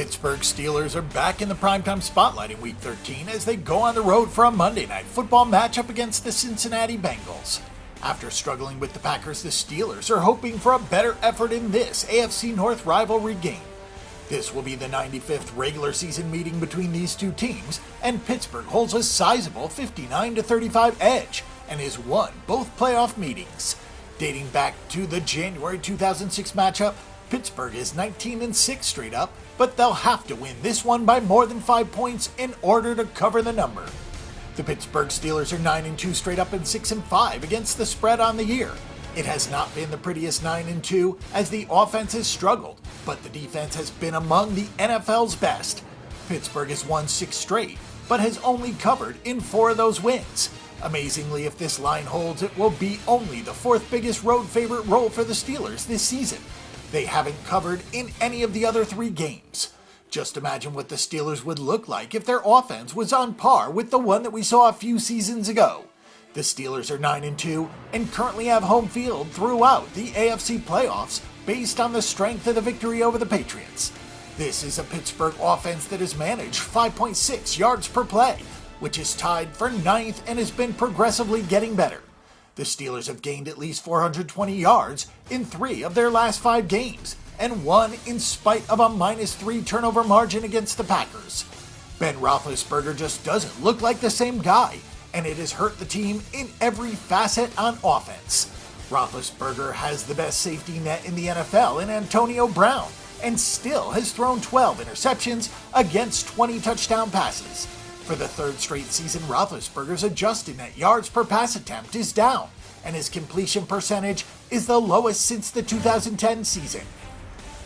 Pittsburgh Steelers are back in the primetime spotlight in Week 13 as they go on the road for a Monday Night Football matchup against the Cincinnati Bengals. After struggling with the Packers, the Steelers are hoping for a better effort in this AFC North rivalry game. This will be the 95th regular season meeting between these two teams, and Pittsburgh holds a sizable 59-35 edge and has won both playoff meetings. Dating back to the January 2006 matchup, Pittsburgh is 19-6 straight up, but they'll have to win this one by more than 5 points in order to cover the number. The Pittsburgh Steelers are 9-2 straight up and 6-5 against the spread on the year. It has not been the prettiest 9-2 as the offense has struggled, but the defense has been among the NFL's best. Pittsburgh has won 6 straight, but has only covered in 4 of those wins. Amazingly, if this line holds, it will be only the 4th biggest road favorite role for the Steelers this season. They haven't covered in any of the other 3 games. Just imagine what the Steelers would look like if their offense was on par with the one that we saw a few seasons ago. The Steelers are 9-2 and currently have home field throughout the AFC playoffs based on the strength of the victory over the Patriots. This is a Pittsburgh offense that has managed 5.6 yards per play, which is tied for 9th and has been progressively getting better. The Steelers have gained at least 420 yards in 3 of their last 5 games, and won in spite of a -3 turnover margin against the Packers. Ben Roethlisberger just doesn't look like the same guy, and it has hurt the team in every facet on offense. Roethlisberger has the best safety net in the NFL in Antonio Brown, and still has thrown 12 interceptions against 20 touchdown passes. For the 3rd straight season, Roethlisberger's adjusted net yards per pass attempt is down, and his completion percentage is the lowest since the 2010 season.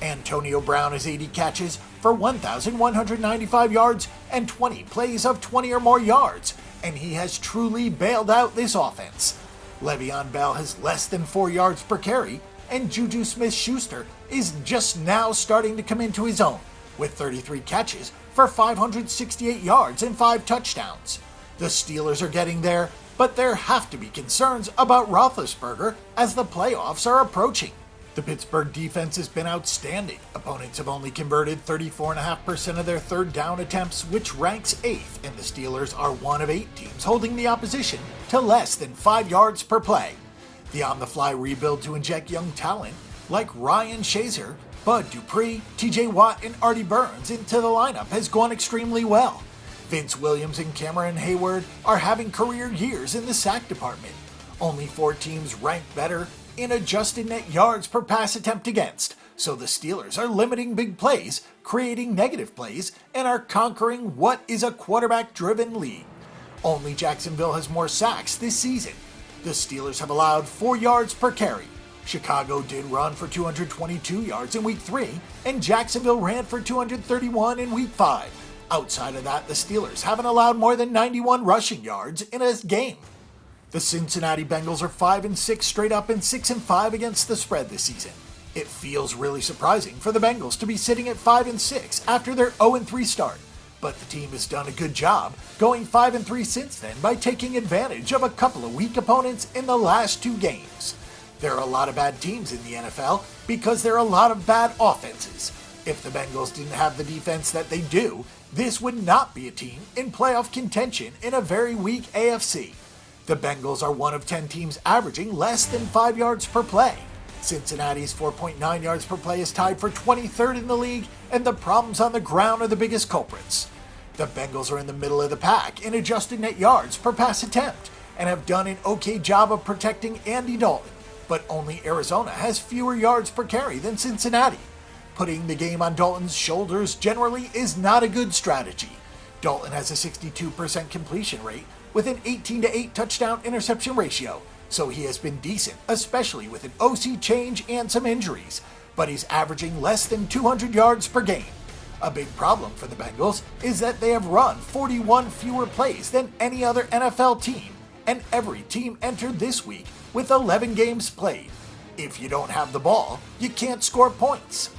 Antonio Brown has 80 catches for 1,195 yards and 20 plays of 20 or more yards, and he has truly bailed out this offense. Le'Veon Bell has less than 4 yards per carry, and Juju Smith-Schuster is just now starting to come into his own, with 33 catches for 568 yards and 5 touchdowns. The Steelers are getting there, but there have to be concerns about Roethlisberger as the playoffs are approaching. The Pittsburgh defense has been outstanding. Opponents have only converted 34.5% of their 3rd down attempts, which ranks 8th, and the Steelers are one of 8 teams holding the opposition to less than 5 yards per play. The on-the-fly rebuild to inject young talent like Ryan Shazier, Bud Dupree, TJ Watt, and Artie Burns into the lineup has gone extremely well. Vince Williams and Cameron Hayward are having career years in the sack department. Only 4 teams rank better in adjusted net yards per pass attempt against, so the Steelers are limiting big plays, creating negative plays, and are conquering what is a quarterback-driven league. Only Jacksonville has more sacks this season. The Steelers have allowed 4 yards per carry. Chicago did run for 222 yards in Week 3, and Jacksonville ran for 231 in Week 5. Outside of that, the Steelers haven't allowed more than 91 rushing yards in a game. The Cincinnati Bengals are 5-6 straight up and 6-5 against the spread this season. It feels really surprising for the Bengals to be sitting at 5-6 after their 0-3 start, but the team has done a good job going 5-3 since then by taking advantage of a couple of weak opponents in the last 2 games. There are a lot of bad teams in the NFL because there are a lot of bad offenses. If the Bengals didn't have the defense that they do, this would not be a team in playoff contention in a very weak AFC. The Bengals are one of 10 teams averaging less than 5 yards per play. Cincinnati's 4.9 yards per play is tied for 23rd in the league, and the problems on the ground are the biggest culprits. The Bengals are in the middle of the pack in adjusted net yards per pass attempt, and have done an okay job of protecting Andy Dalton, but only Arizona has fewer yards per carry than Cincinnati. Putting the game on Dalton's shoulders generally is not a good strategy. Dalton has a 62% completion rate with an 18-8 touchdown interception ratio, so he has been decent, especially with an OC change and some injuries, but he's averaging less than 200 yards per game. A big problem for the Bengals is that they have run 41 fewer plays than any other NFL team, and every team entered this week with 11 games played. If you don't have the ball, you can't score points.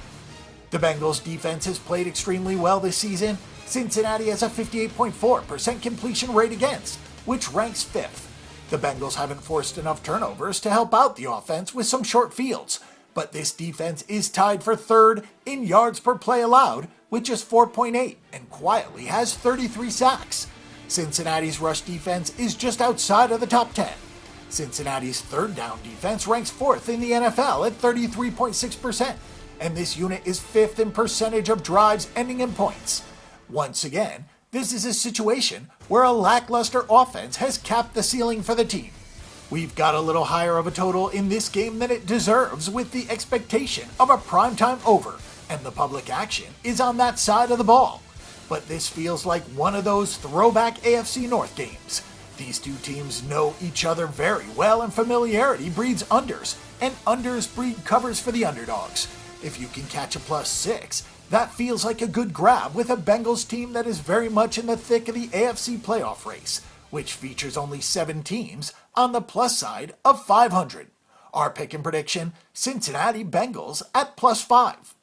The Bengals defense has played extremely well this season. Cincinnati has a 58.4% completion rate against, which ranks 5th. The Bengals haven't forced enough turnovers to help out the offense with some short fields, but this defense is tied for third in yards per play allowed with just 4.8 and quietly has 33 sacks. Cincinnati's rush defense is just outside of the top 10. Cincinnati's third down defense ranks 4th in the NFL at 33.6%, and this unit is 5th in percentage of drives ending in points. Once again, this is a situation where a lackluster offense has capped the ceiling for the team. We've got a little higher of a total in this game than it deserves with the expectation of a primetime over, and the public action is on that side of the ball. But this feels like one of those throwback AFC North games. These two teams know each other very well, and familiarity breeds unders, and unders breed covers for the underdogs. If you can catch a +6, that feels like a good grab with a Bengals team that is very much in the thick of the AFC playoff race, which features only 7 teams on the plus side of 500. Our pick and prediction, Cincinnati Bengals at +5.